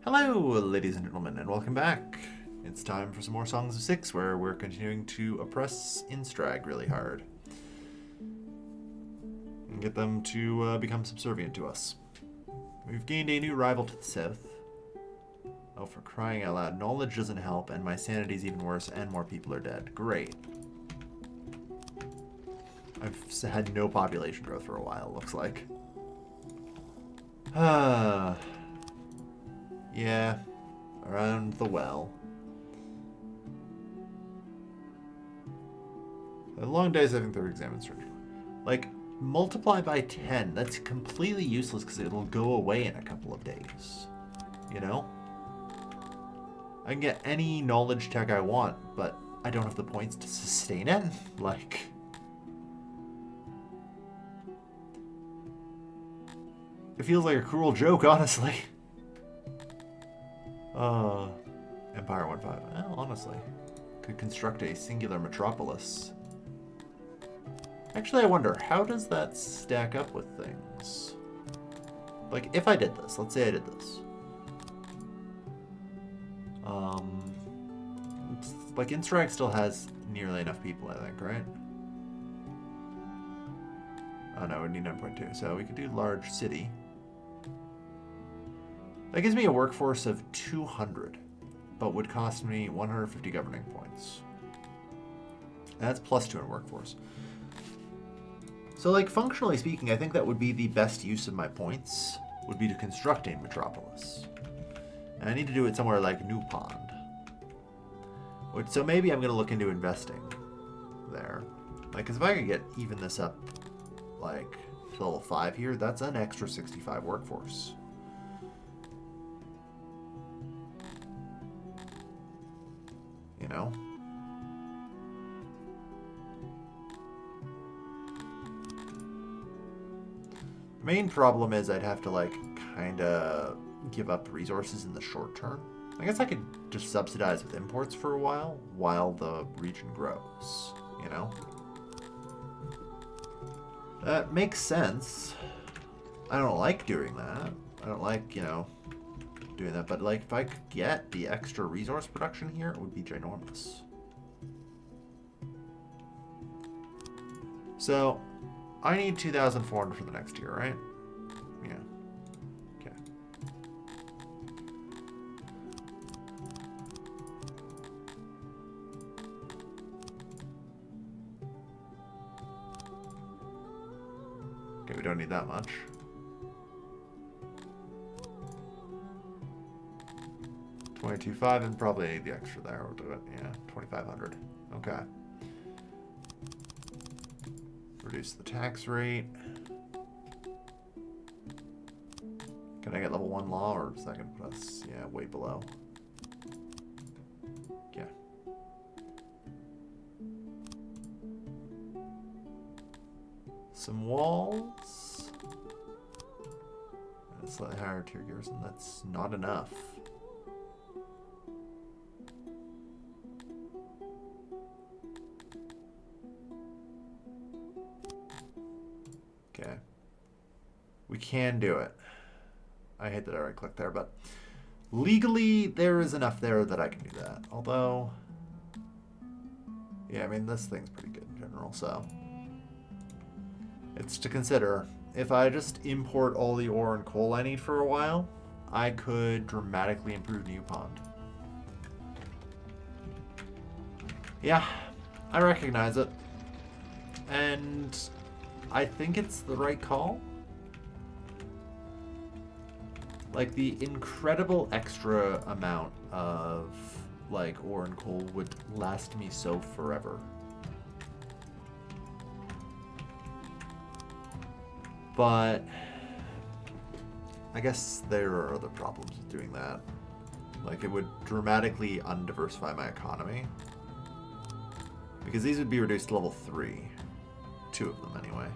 Hello, ladies and gentlemen, and welcome back. It's time for some more Songs of Six, where we're continuing to oppress Instrag really hard. And get them to become subservient to us. We've gained a new rival to the south. Oh, for crying out loud. Knowledge doesn't help, and my sanity's even worse, and more people are dead. Great. I've had no population growth for a while, looks like. Yeah, around the well. The long days having third exam surgery. Like, multiply by 10. That's completely useless because it'll go away in a couple of days. You know? I can get any knowledge tech I want, but I don't have the points to sustain it. Like... It feels like a cruel joke, honestly. Empire 1-5. Well, honestly. Could construct a singular metropolis. Actually, I wonder, how does that stack up with things? Like, if I did this, let's say I did this. Like, Instrag still has nearly enough people, I think, right? Oh no, we need 9.2, so we could do large city. That gives me a workforce of 200, but would cost me 150 governing points. That's plus 2 in workforce. So, like, functionally speaking, I think that would be the best use of my points, would be to construct a metropolis. And I need to do it somewhere like New Pond. So maybe I'm going to look into investing there. Like, because if I could get even this up, like, to level 5 here, that's an extra 65 workforce. You know? The main problem is I'd have to, like, kind of give up resources in the short term. I guess I could just subsidize with imports for a while the region grows, you know? That makes sense. I don't like doing that. I don't like, you know, doing that, but like if I could get the extra resource production here, it would be ginormous. So I need 2,400 for the next year, right? Yeah. Okay. Okay, we don't need that much. 22.5 and probably need the extra there. We'll do it. Yeah, 2,500. Okay. Reduce the tax rate. Can I get level 1 law, or is that going to put us, yeah, way below? Yeah. Some walls. And a slightly higher tier garrison. That's not enough. Okay. We can do it. I hate that I right-clicked there, but legally there is enough there that I can do that. Although, yeah, I mean, this thing's pretty good in general, so. It's to consider. If I just import all the ore and coal I need for a while, I could dramatically improve New Pond. Yeah, I recognize it. And I think it's the right call. Like, the incredible extra amount of, like, ore and coal would last me so forever. But I guess there are other problems with doing that. Like, it would dramatically undiversify my economy. Because these would be reduced to level 3. 2 of them, anyway.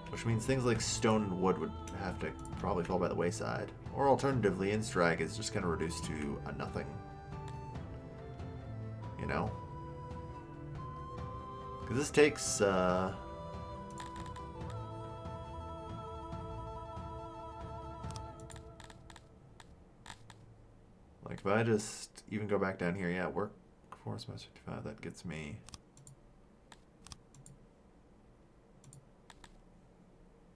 Which means things like stone and wood would have to probably fall by the wayside. Or alternatively, Instrag is just going to reduce to a nothing. You know? Because this takes, Like, if I just even go back down here, yeah, workforce minus 55, that gets me...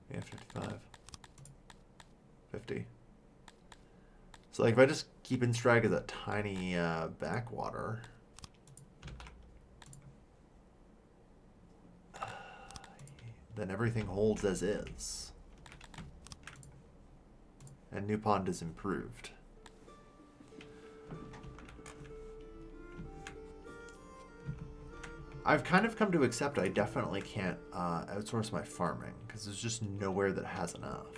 Yeah, 55. 50. So, like, if I just keep in strike as a tiny backwater... then everything holds as is. And New Pond is improved. I've kind of come to accept I definitely can't outsource my farming, because there's just nowhere that has enough.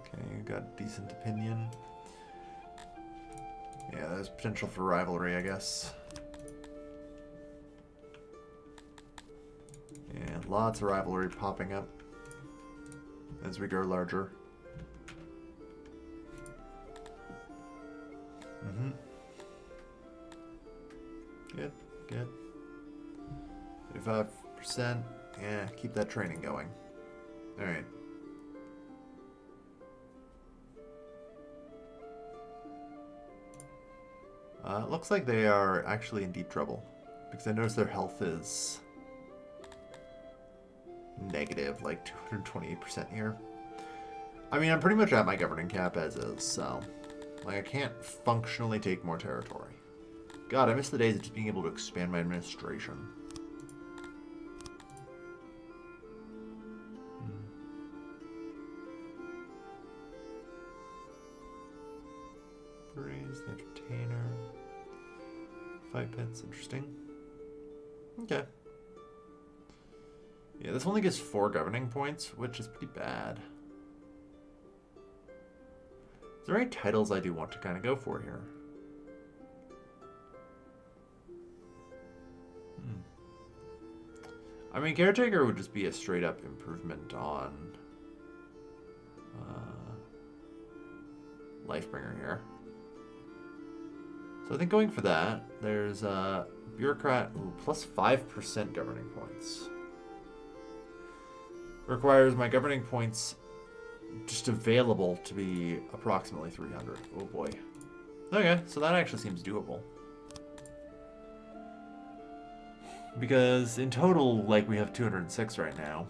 Okay, you got a decent opinion. Yeah, there's potential for rivalry, I guess. Yeah, lots of rivalry popping up as we grow larger. Mm-hmm. Good, good. 35%. Yeah, keep that training going. All right. It looks like they are actually in deep trouble, because I notice their health is negative, like 228% here. I mean, I'm pretty much at my governing cap as is, so like I can't functionally take more territory. God, I miss the days of just being able to expand my administration. Praise the entertainer. 5 pence, interesting. Okay. Yeah, this only gives 4 governing points, which is pretty bad. Is there any titles I do want to kind of go for here? I mean, Caretaker would just be a straight up improvement on Lifebringer here. So I think going for that, there's Bureaucrat, plus 5% governing points. Requires my governing points just available to be approximately 300. Oh boy. Okay, so that actually seems doable. Because in total, like, we have 206 right now.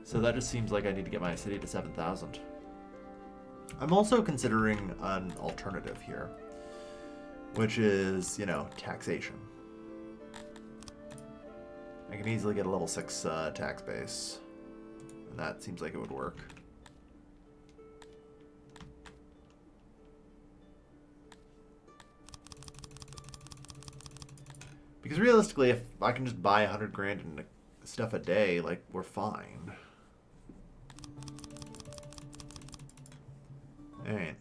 So that just seems like I need to get my city to 7,000. I'm also considering an alternative here, which is, you know, taxation. I can easily get a level 6 tax base, and that seems like it would work. Because realistically, if I can just buy 100 grand and stuff a day, like, we're fine. Alright.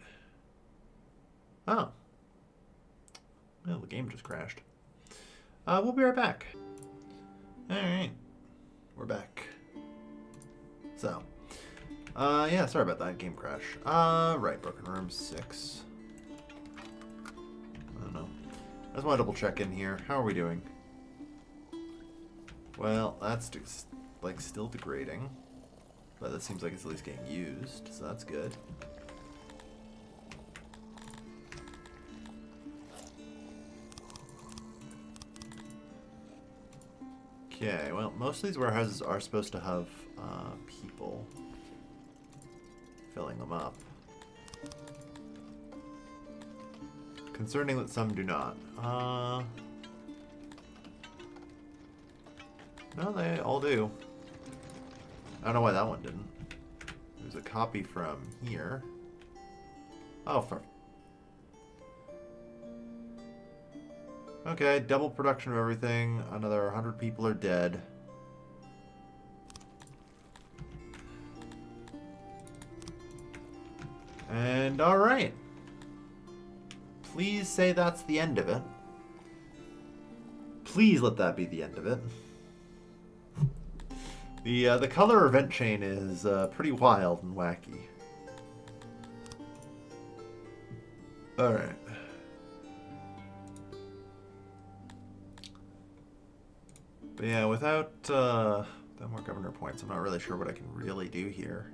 Oh. Well, the game just crashed. We'll be right back. Alright. We're back. So. Yeah, sorry about that game crash. Right, Broken Room 6. I don't know. I just want to double check in here. How are we doing? Well, that's just, like, still degrading. But that seems like it's at least getting used, so that's good. Okay, well, most of these warehouses are supposed to have people filling them up. Concerning that some do not. No, they all do. I don't know why that one didn't. There's a copy from here. Oh, okay, double production of everything. Another 100 people are dead. And alright. Please say that's the end of it. Please let that be the end of it. The color event chain is pretty wild and wacky. Alright. But yeah, without more governor points, I'm not really sure what I can really do here.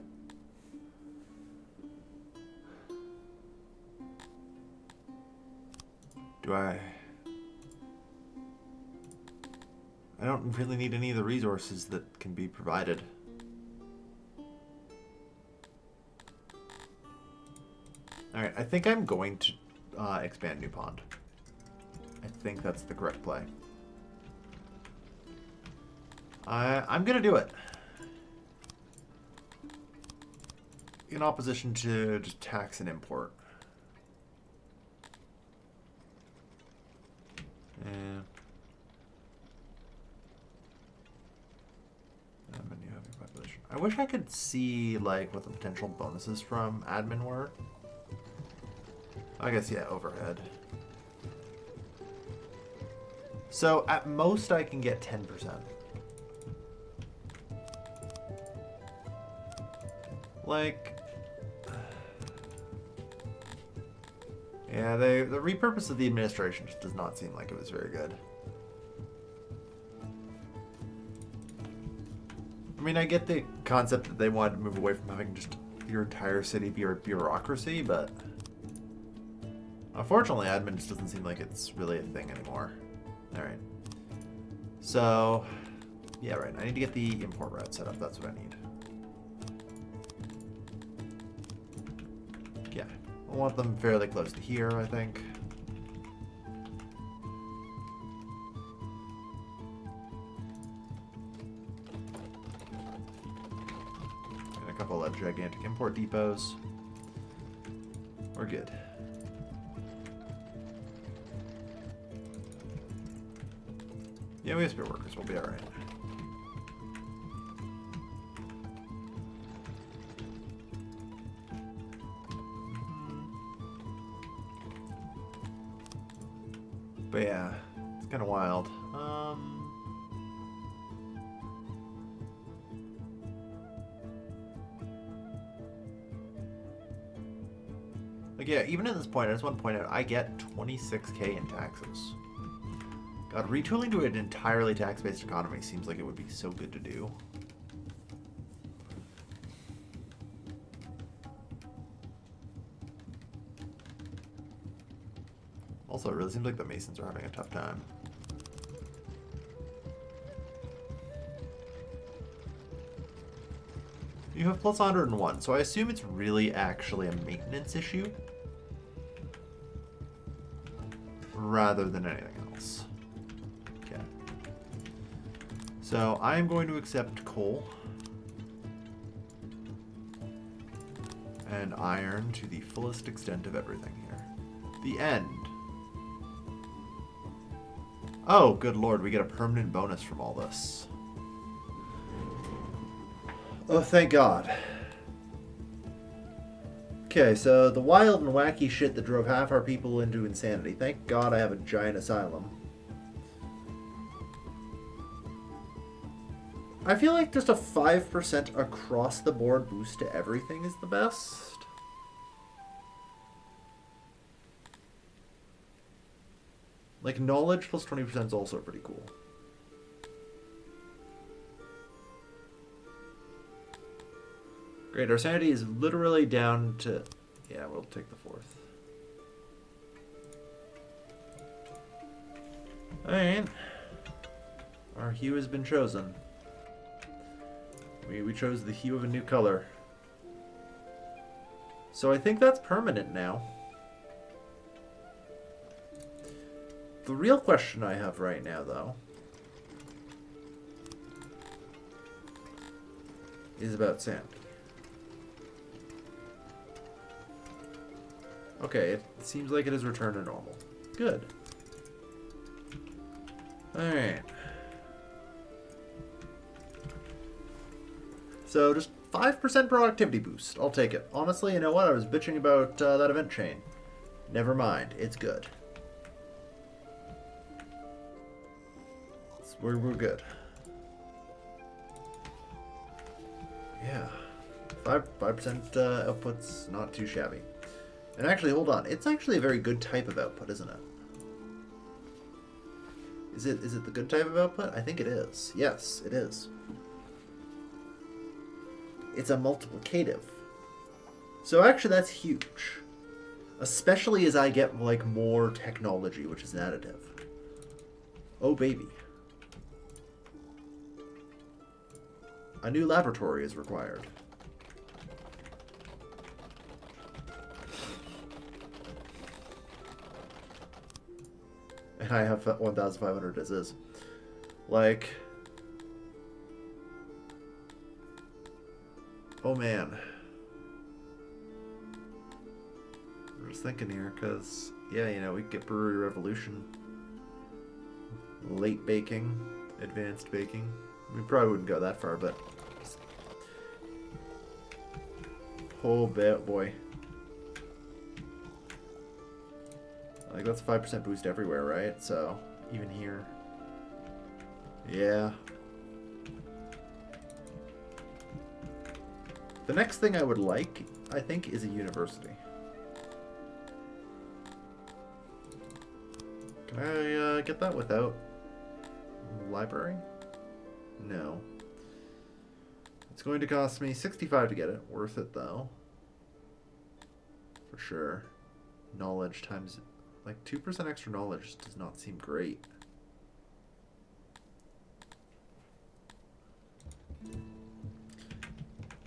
Do I don't really need any of the resources that can be provided. Alright, I think I'm going to expand New Pond. I think that's the correct play. I'm going to do it. In opposition to just tax and import. Yeah. Population. I wish I could see like what the potential bonuses from admin were. I guess yeah, overhead. So at most I can get 10%. Like, yeah, the repurpose of the administration just does not seem like it was very good. I mean, I get the concept that they wanted to move away from having just your entire city be a bureaucracy, but unfortunately, admin just doesn't seem like it's really a thing anymore. All right. So, yeah, right. I need to get the import route set up. That's what I need. Yeah, I want them fairly close to here, I think. And a couple of gigantic import depots. We're good. Yeah, we have spare workers. We'll be all right. But yeah, it's kind of wild. Like, yeah, even at this point, I just want to point out, I get 26K in taxes. God, retooling to an entirely tax-based economy seems like it would be so good to do. Also, it really seems like the Masons are having a tough time. You have plus 101, so I assume it's really actually a maintenance issue rather than anything else. Okay. So I'm going to accept coal and iron to the fullest extent of everything here. The end. Oh, good lord, we get a permanent bonus from all this. Oh, thank God. Okay, so the wild and wacky shit that drove half our people into insanity. Thank God I have a giant asylum. I feel like just a 5% across the board boost to everything is the best. Like, knowledge plus 20% is also pretty cool. Great, our sanity is literally down to... Yeah, we'll take the 4th. Alright. Our hue has been chosen. We chose the hue of a new color. So I think that's permanent now. The real question I have right now, though, is about sanity. Okay, it seems like it has returned to normal. Good. Alright. So just 5% productivity boost. I'll take it. Honestly, you know what? I was bitching about that event chain. Never mind. It's good. We're good. Yeah. 5% output's not too shabby. And actually, hold on. It's actually a very good type of output, isn't it? Is it the good type of output? I think it is. Yes, it is. It's a multiplicative. So actually that's huge. Especially as I get like more technology, which is an additive. Oh baby. A new laboratory is required. And I have 1,500 as is. Like... Oh man. I'm just thinking here, because, yeah, you know, we could get Brewery Revolution. Late baking. Advanced baking. We probably wouldn't go that far, but... Oh boy. Like, that's a 5% boost everywhere, right? So, even here. Yeah. The next thing I would like, I think, is a university. Can I get that without library? No. It's going to cost me 65 to get it. Worth it, though. For sure. Knowledge times... Like, 2% extra knowledge does not seem great.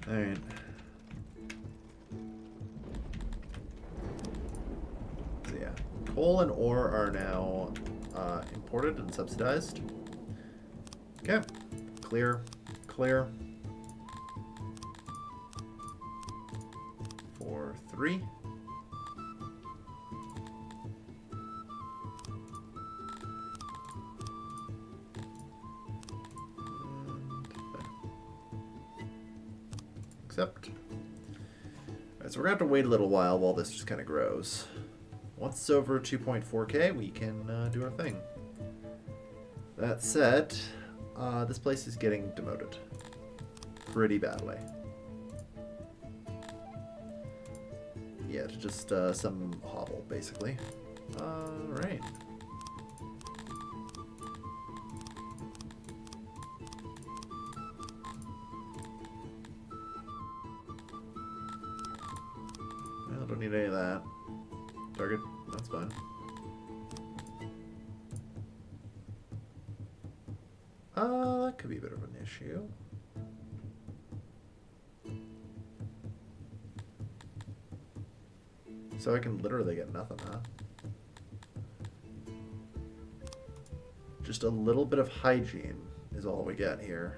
Alright. So, yeah. Coal and ore are now imported and subsidized. Okay. Clear. Clear. 4, 3. Accept. Alright, so we're going to have to wait a little while this just kind of grows. Once it's over 2.4k, we can do our thing. That said, this place is getting demoted. Pretty badly. Yeah, to just some hovel, basically. Alright. Well, don't need any of that. Target, that's fine. That could be a bit of an issue. So I can literally get nothing, huh? Just a little bit of hygiene is all we get here.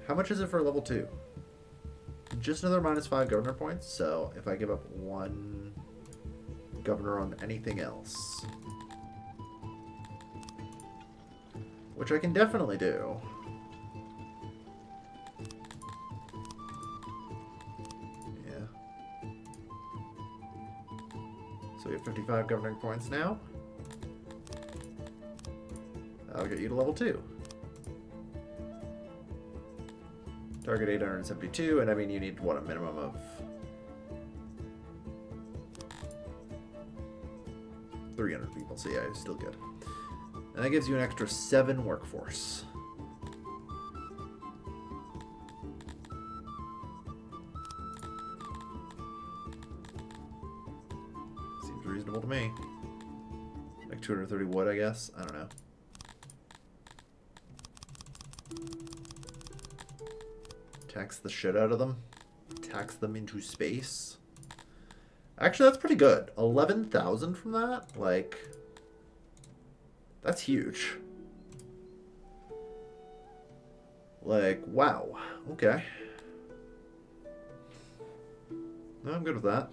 How much is it for level 2? Just another -5 governor points, so if I give up 1 governor on anything else, which I can definitely do. Yeah. So we have 55 governing points now. I'll get you to level 2. Target 872, and I mean, you need, what, a minimum of 300 people, so yeah, it's still good. And that gives you an extra 7 workforce. Seems reasonable to me. Like 230 wood, I guess? I don't know. Tax the shit out of them. Tax them into space. Actually, that's pretty good. 11,000 from that? Like, that's huge. Like, wow. Okay. No, I'm good with that.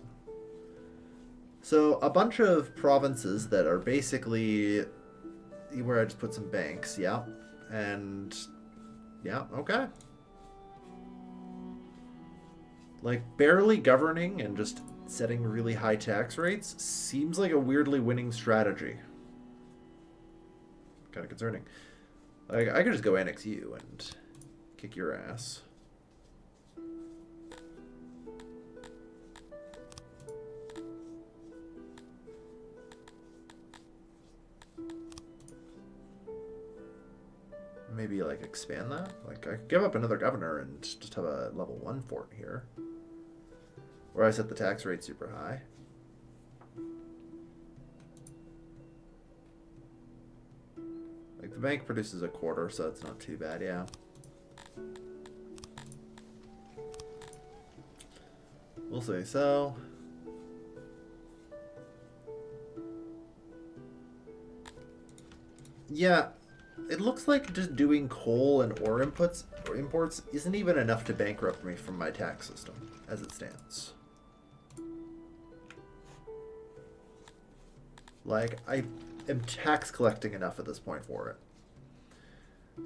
So, a bunch of provinces that are basically where I just put some banks, yeah. And, yeah, okay. Like, barely governing and just setting really high tax rates seems like a weirdly winning strategy. Kind of concerning. Like, I could just go annex you and kick your ass. maybe like expand that. Like I could give up another governor and just have a level 1 fort here, where I set the tax rate super high. Like the bank produces a quarter, so it's not too bad. Yeah. We'll say so. Yeah, it looks like just doing coal and ore inputs or imports isn't even enough to bankrupt me from my tax system as it stands. Like, I am tax collecting enough at this point for it.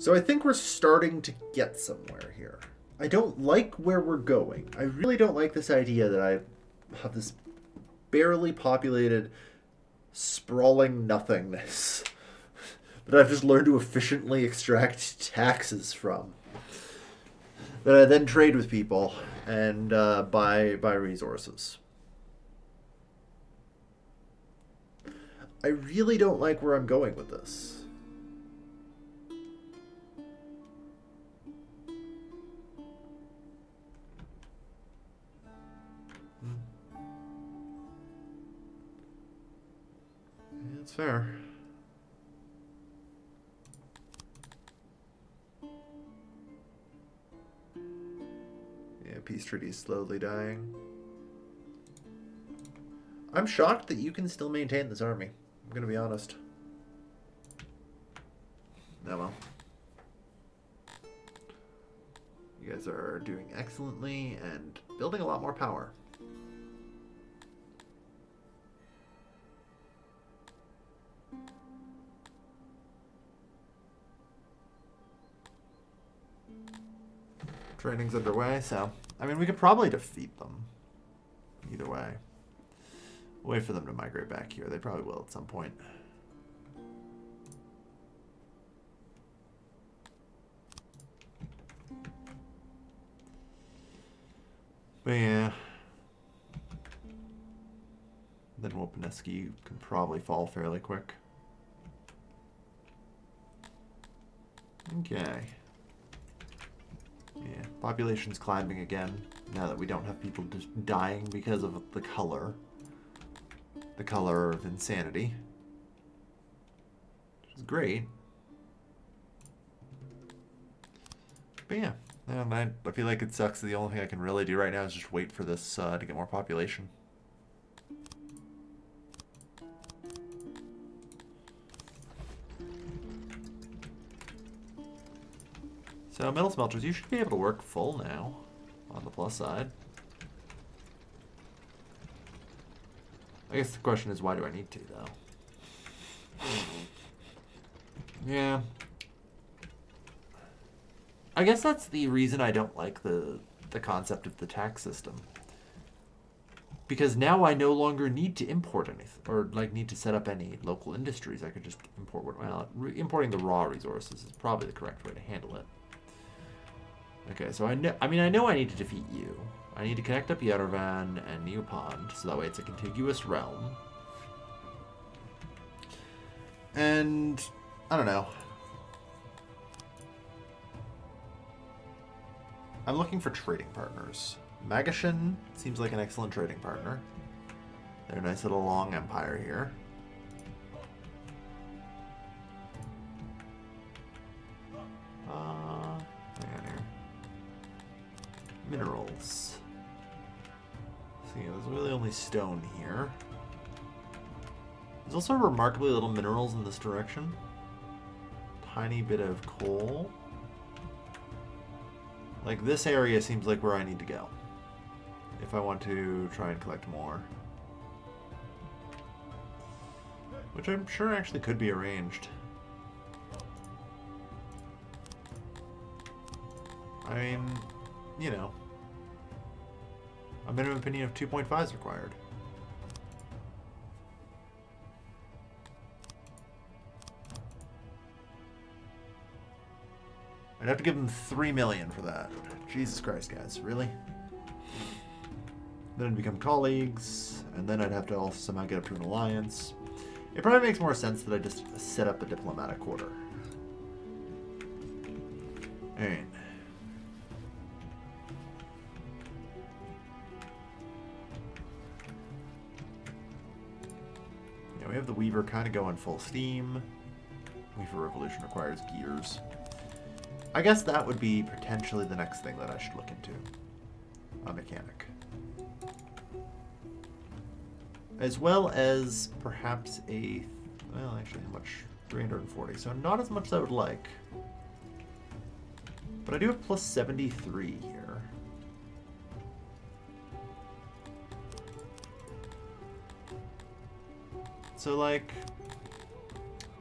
So I think we're starting to get somewhere here. I don't like where we're going. I really don't like this idea that I have this barely populated, sprawling nothingness that I've just learned to efficiently extract taxes from, that I then trade with people and buy resources. I really don't like where I'm going with this. Yeah, that's fair. Yeah, peace treaty is slowly dying. I'm shocked that you can still maintain this army. I'm gonna be honest. Oh well. You guys are doing excellently and building a lot more power. Training's underway, so I mean we could probably defeat them. Either way. Wait for them to migrate back here. They probably will at some point. But yeah. Then Wopaneski can probably fall fairly quick. Okay. Yeah, population's climbing again, now that we don't have people just dying because of the color. The color of insanity. Which is great. But yeah, I feel like it sucks that the only thing I can really do right now is just wait for this to get more population. So metal smelters, you should be able to work full now, on the plus side. I guess the question is, why do I need to, though? Yeah. I guess that's the reason I don't like the concept of the tax system. Because now I no longer need to import anything, or like need to set up any local industries. I could just import what, well, importing the raw resources is probably the correct way to handle it. Okay, so I know I need to defeat you. I need to connect up Yerevan and Neopond, so that way it's a contiguous realm. And I don't know. I'm looking for trading partners. Magashin seems like an excellent trading partner. They're a nice little long empire here. Hang on here. Minerals. See, there's really only stone here. There's also remarkably little minerals in this direction. Tiny bit of coal. Like, this area seems like where I need to go if I want to try and collect more. Which I'm sure actually could be arranged. I mean, you know, a minimum opinion of 2.5 is required. I'd have to give them 3 million for that. Jesus Christ, guys, really? Then I'd become colleagues, and then I'd have to also somehow get up to an alliance. It probably makes more sense that I just set up a diplomatic quarter. Alright. Yeah, we have the Weaver kind of going full steam. Weaver Revolution requires gears. I guess that would be potentially the next thing that I should look into. A mechanic. As well as perhaps a... Well, actually, how much? 340. So not as much as I would like. But I do have plus 73 here. So, like...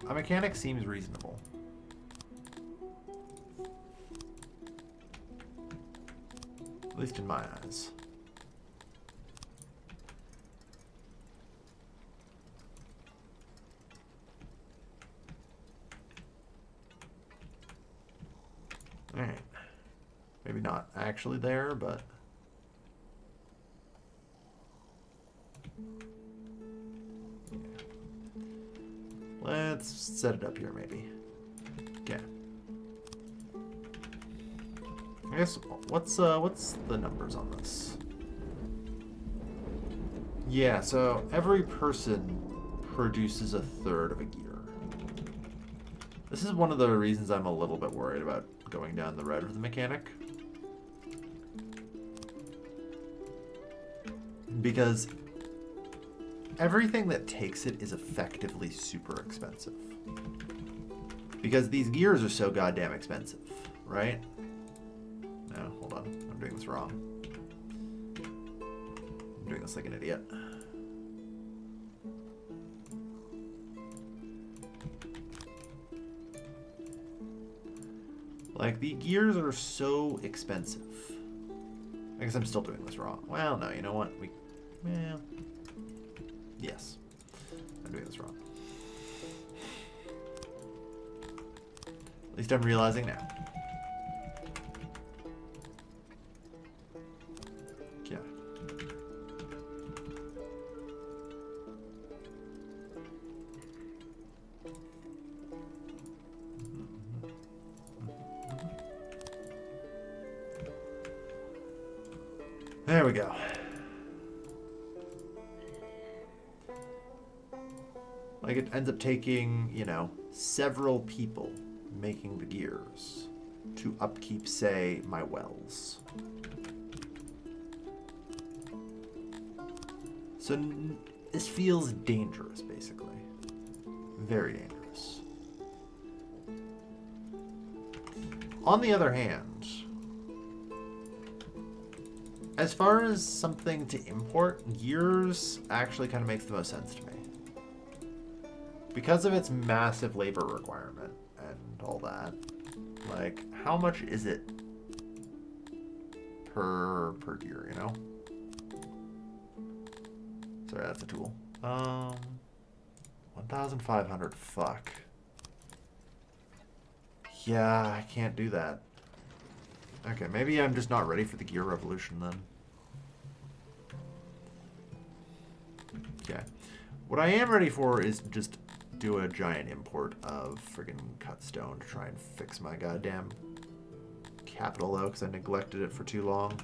A mechanic seems reasonable. At least in my eyes. Alright. Maybe not actually there, but... Yeah. Let's set it up here, maybe. Okay. I guess, what's the numbers on this? Yeah, so every person produces a third of a gear. This is one of the reasons I'm a little bit worried about going down the road of the mechanic. Because everything that takes it is effectively super expensive. Because these gears are so goddamn expensive, right? No, hold on. I'm doing this wrong. I'm doing this like an idiot. Like, the gears are so expensive. I guess I'm still doing this wrong. Well, no, you know what? Well, yes. I'm doing this wrong. At least I'm realizing now. Yeah. There we go. Like, it ends up taking, you know, several people making the gears to upkeep, say, my wells. So this feels dangerous, basically. Very dangerous. On the other hand, as far as something to import, gears actually kind of makes the most sense to me. Because of its massive labor requirement and all that. Like, how much is it per gear, you know? Sorry, that's a tool. 1,500, fuck. Yeah, I can't do that. Okay, maybe I'm just not ready for the gear revolution then. Okay. What I am ready for is just do a giant import of friggin' cut stone to try and fix my goddamn capital though, because I neglected it for too long.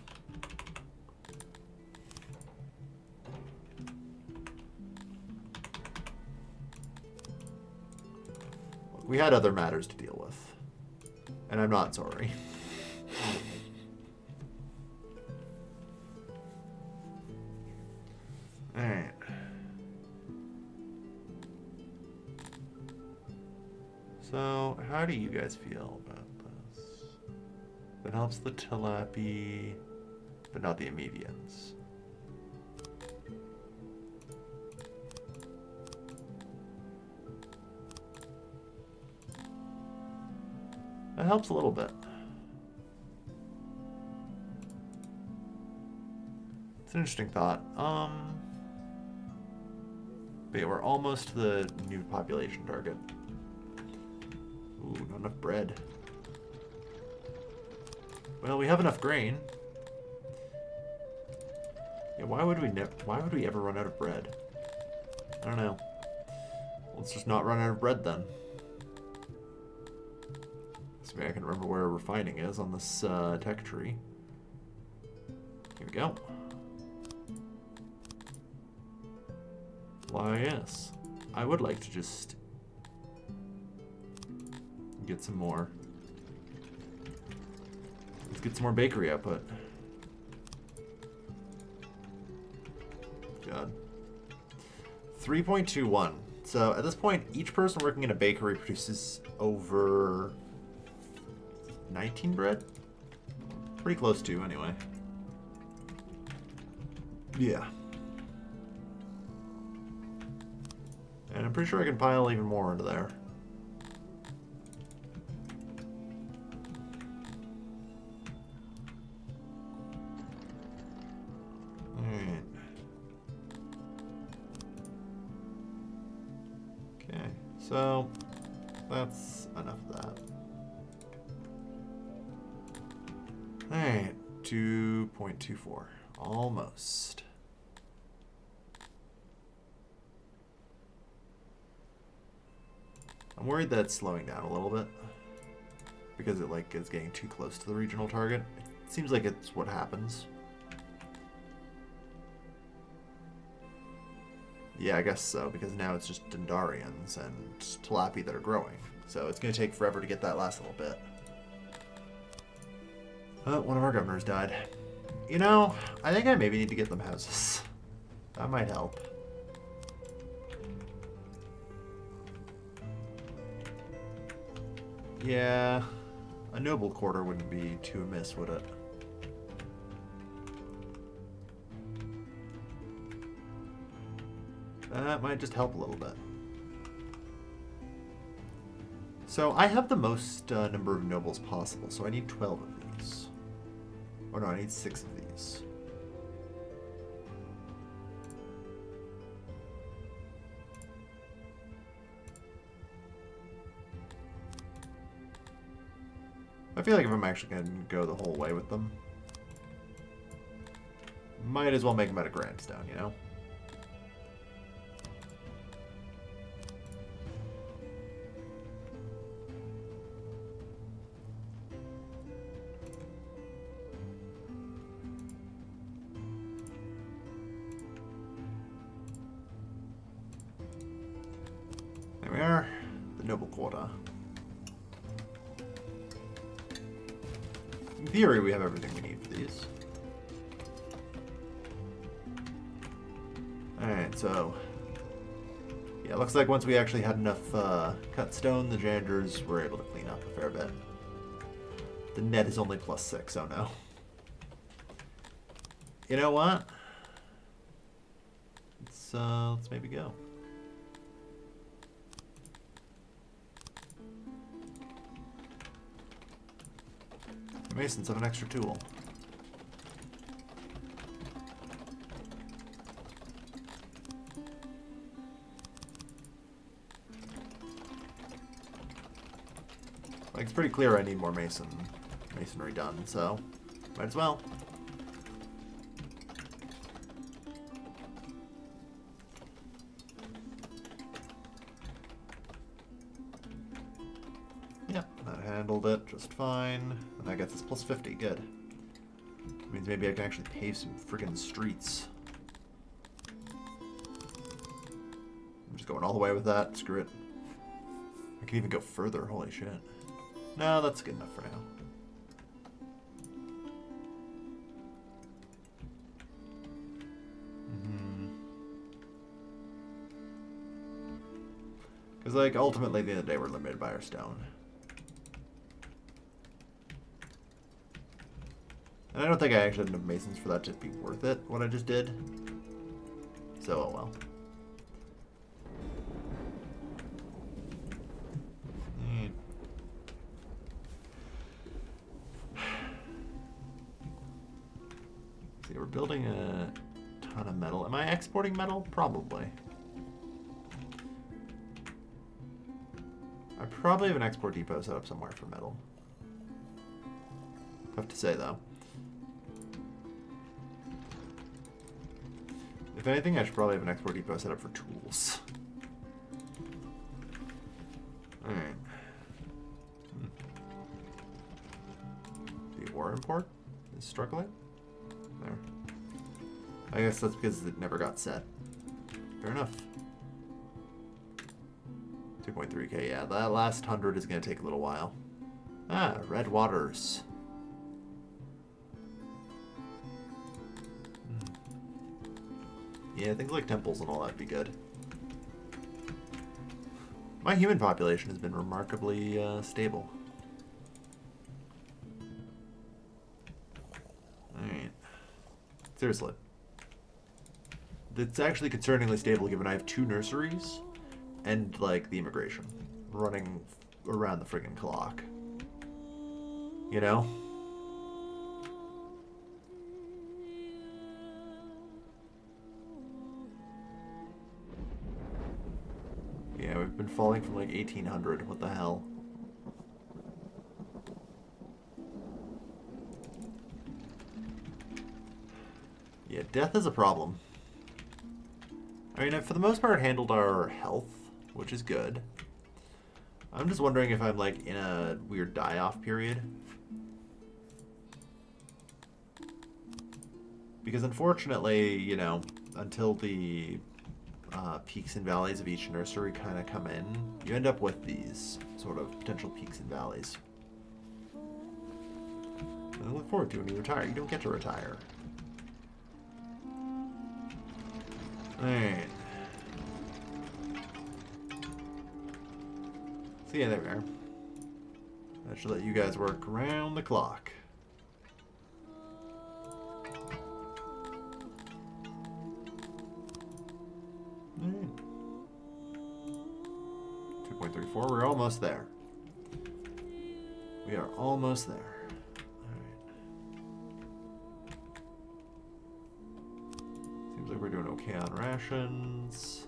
We had other matters to deal with, and I'm not sorry. Alright. So, how do you guys feel about this? That helps the Tilapy, but not the Amivians. That helps a little bit. It's an interesting thought. But yeah, we're almost to the new population target. Ooh, not enough bread. Well, we have enough grain. Yeah, why would we ever run out of bread? I don't know. Let's just not run out of bread then. I mean, I can remember where refining is on this tech tree. Here we go. Why, yes. I would like to just get some more. Let's get some more bakery output. God. 3.21. So at this point, each person working in a bakery produces over 19 bread? Pretty close to, anyway. Yeah. And I'm pretty sure I can pile even more into there. Alright. Okay, so that's enough of that. Alright, 2.24. Almost. I'm worried that it's slowing down a little bit because it like is getting too close to the regional target. It seems like it's what happens. Yeah, I guess so, because now it's just Dendarians and Talapi that are growing. So it's going to take forever to get that last little bit. Oh, one of our governors died. You know, I think I maybe need to get them houses. That might help. Yeah, a noble quarter wouldn't be too amiss, would it? That might just help a little bit. So I have the most number of nobles possible, so I need 12 of these. Oh no, I need 6 of these. I feel like if I'm actually going to go the whole way with them, might as well make them at a grandstone, you know? There we are, the noble quota. In theory, we have everything we need for these. Alright, so... yeah, it looks like once we actually had enough cut stone, the janitors were able to clean up a fair bit. The net is only +6, oh no. You know what? Let's maybe go. Masons have an extra tool. Like, it's pretty clear I need more masonry done, so might as well. Yep, that handled it just fine. And that gets us +50, good. Means maybe I can actually pave some friggin' streets. I'm just going all the way with that, screw it. I can even go further, holy shit. No, that's good enough for now. Because, like, ultimately, at the end of the day, we're limited by our stone. And I don't think I actually had enough masons for that to be worth it, what I just did. So, oh well. See, we're building a ton of metal. Am I exporting metal? Probably. I probably have an export depot set up somewhere for metal. Tough to say, though. If anything, I should probably have an export depot set up for tools. Alright. our import is struggling. There. I guess that's because it never got set. Fair enough. 2.3k, yeah. That last 100 is going to take a little while. Ah, red waters. Yeah, things like temples and all that would be good. My human population has been remarkably stable. Alright. Seriously. It's actually concerningly stable given I have 2 nurseries and, like, the immigration running around the friggin' clock. You know? Yeah, we've been falling from like 1800. What the hell? Yeah, death is a problem. I mean, for the most part, handled our health, which is good. I'm just wondering if I'm like in a weird die-off period. Because unfortunately, you know, until the peaks and valleys of each nursery kind of come in, you end up with these sort of potential peaks and valleys. And I look forward to when you retire. You don't get to retire. Alright. So yeah, there we are. That should let you guys work around the clock. Alright. 2.34, we're almost there. We are almost there. Seems like we're doing okay on rations.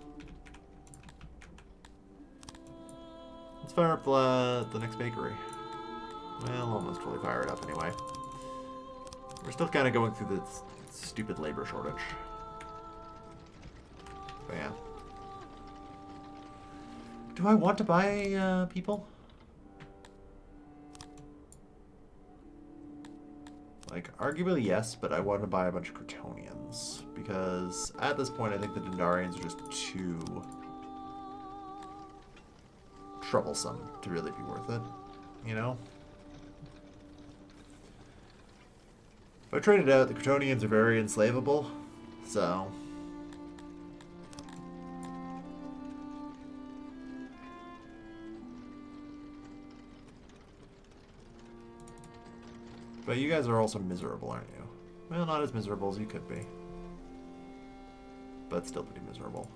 Let's fire up the next bakery. Well, almost fully fire it up anyway. We're still kind of going through this stupid labor shortage. But yeah. Do I want to buy people? Like, arguably yes, but I want to buy a bunch of Crotonians. Because at this point, I think the Dendarians are just too troublesome to really be worth it. You know? If I trade it out, the Crotonians are very enslavable. So... But you guys are also miserable, aren't you? Well, not as miserable as you could be. But still pretty miserable.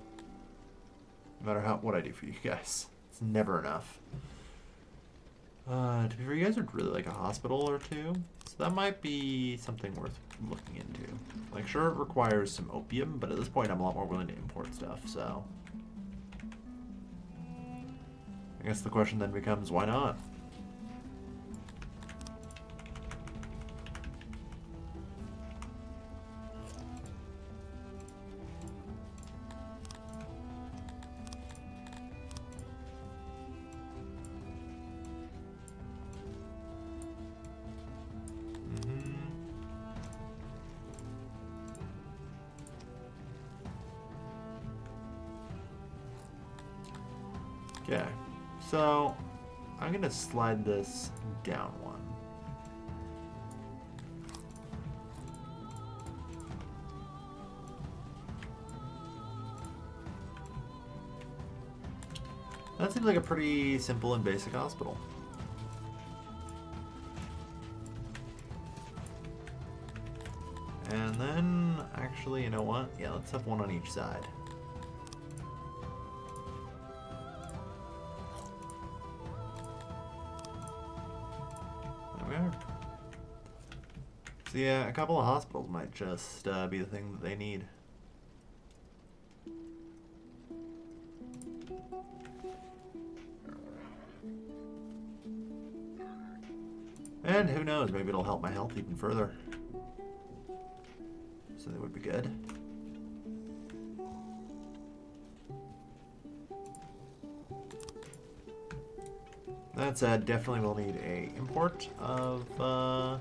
No matter what I do for you guys. It's never enough. To be fair, you guys would really like a hospital or two. So that might be something worth looking into. Like, sure, it requires some opium, but at this point I'm a lot more willing to import stuff, so... I guess the question then becomes, why not? Okay, so I'm gonna slide this down one. That seems like a pretty simple and basic hospital. And then, actually, you know what? Yeah, let's have one on each side. So yeah, a couple of hospitals might just be the thing that they need. And who knows, maybe it'll help my health even further. So that would be good. That said, definitely will need a import of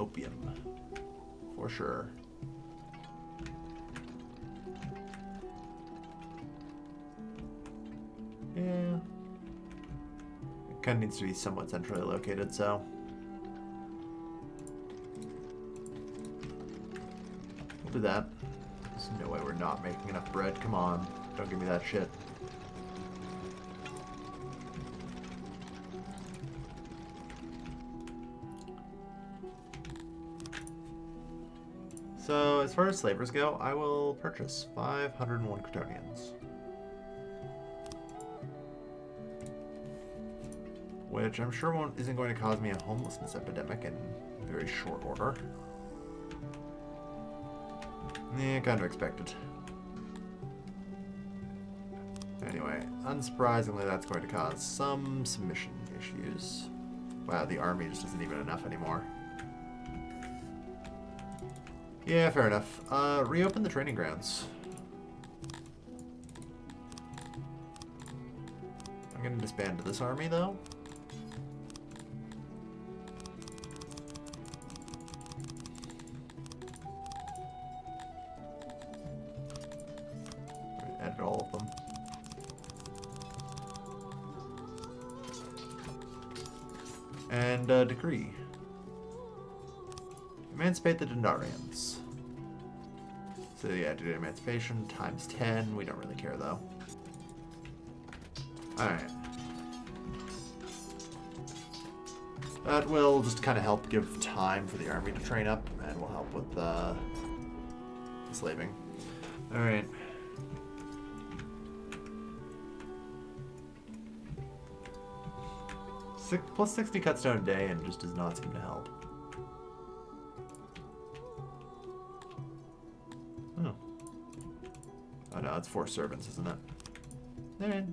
opium. For sure. Yeah. It kind of needs to be somewhat centrally located, so... we'll do that. There's no way we're not making enough bread. Come on. Don't give me that shit. So, as far as slavers go, I will purchase 501 Crotonians. Which I'm sure isn't going to cause me a homelessness epidemic in very short order. Yeah, kind of expected. Anyway, unsurprisingly, that's going to cause some submission issues. Wow, the army just isn't even enough anymore. Yeah, fair enough. Reopen the training grounds. I'm going to disband this army, though. Edit all of them. And decree. Emancipate the Dendarians. So yeah, do emancipation times 10. We don't really care though. Alright. That will just kind of help give time for the army to train up and will help with slaving. Alright. Plus 60 cut stone a day and just does not seem to help. Oh. Oh no, it's 4 servants, isn't it? Alright.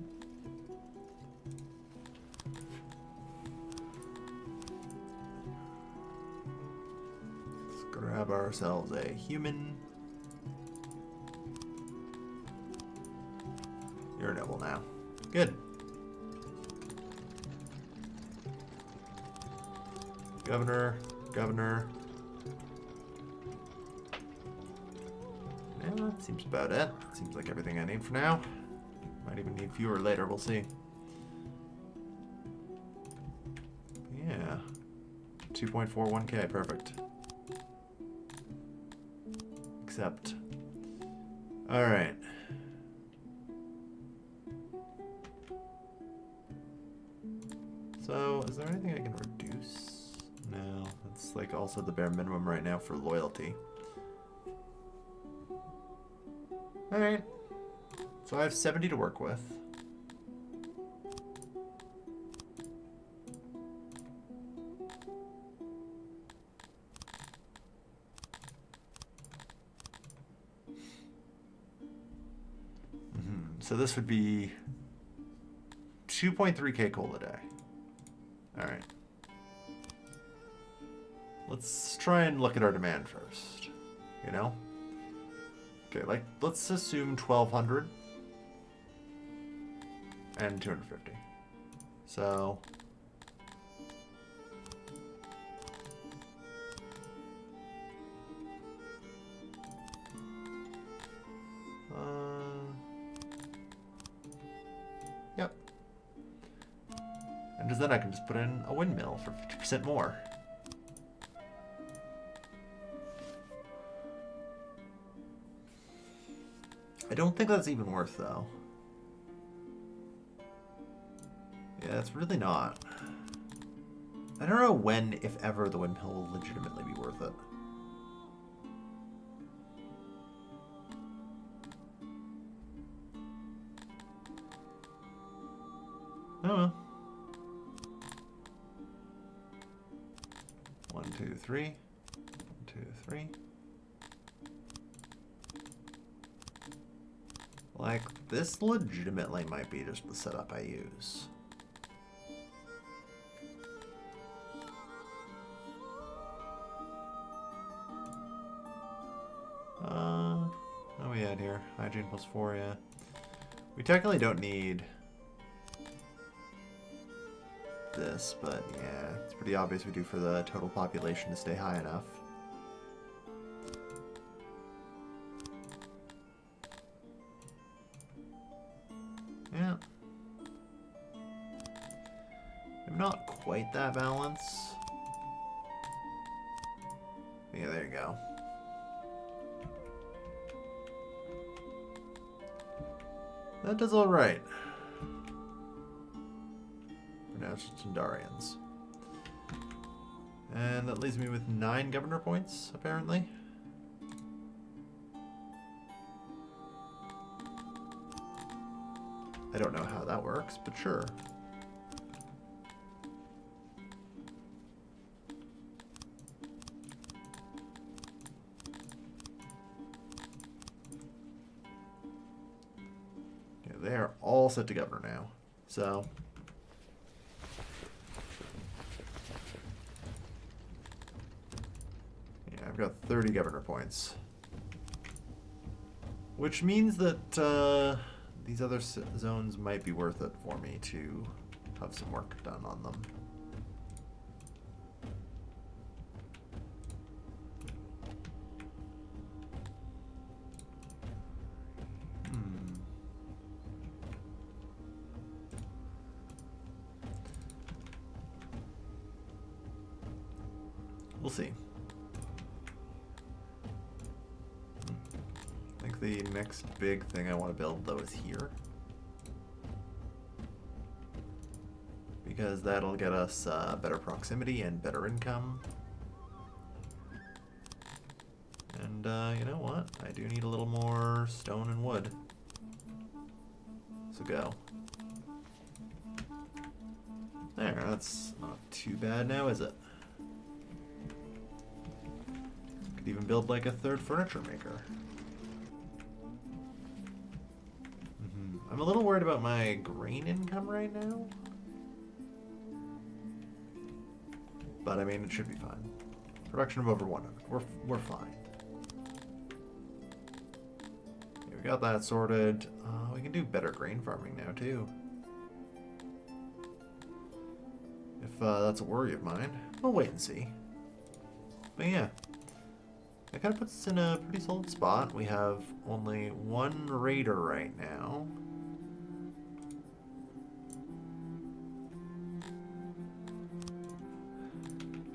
Let's grab ourselves a human. You're a noble now. Good. Governor, governor. Yeah, that seems about it. Seems like everything I need for now. Might even need fewer later, we'll see. Yeah. 2.41k, perfect. Accept. Alright. So, is there anything I can reduce? No, that's like also the bare minimum right now for loyalty. Alright. So I have 70 to work with. So this would be 2.3k coal a day. Alright. Let's try and look at our demand first. You know? Okay, like, let's assume 1,200 and 250. So... yep. And just then I can just put in a windmill for 50% more. I don't think that's even worth, though. Yeah, it's really not. I don't know when, if ever, the windmill will legitimately be worth it. Oh well. 1, 2, 3. 1, 2, 3. Like, this legitimately might be just the setup I use. What are we at here? Hygiene +4, yeah. We technically don't need... this, but yeah, it's pretty obvious we do for the total population to stay high enough. Yeah. I'm not quite that balanced. Yeah, there you go. That does all right. For now, it's just Tendarians. And that leaves me with 9 governor points, apparently. I don't know how that works, but sure. Yeah, they are all set to governor now. So yeah, I've got 30 governor points. Which means that these other zones might be worth it for me to have some work done on them. We'll see. I think the next big thing I want to build, though, is here. Because that'll get us better proximity and better income. And you know what? I do need a little more stone and wood. So go. There, that's not too bad now, is it? Could even build like a 3rd furniture maker. I'm a little worried about my grain income right now. But I mean, it should be fine. Production of over 100. We're fine. Okay, we got that sorted. We can do better grain farming now too. If that's a worry of mine. We'll wait and see. But yeah. That kind of puts us in a pretty solid spot. We have only 1 raider right now.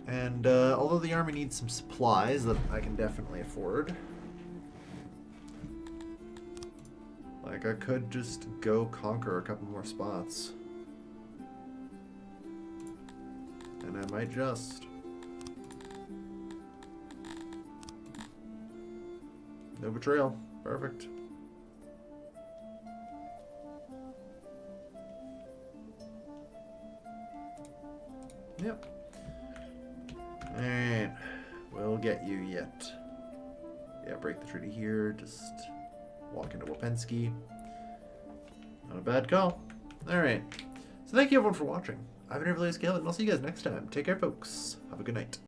And although the army needs some supplies that I can definitely afford, like I could just go conquer a couple more spots. And I might just. No betrayal. Perfect. Yep. Alright. We'll get you yet. Yeah, break the treaty here. Just walk into Wapensky. Not a bad call. Alright. So thank you everyone for watching. I've been Overlays Caleb, and I'll see you guys next time. Take care, folks. Have a good night.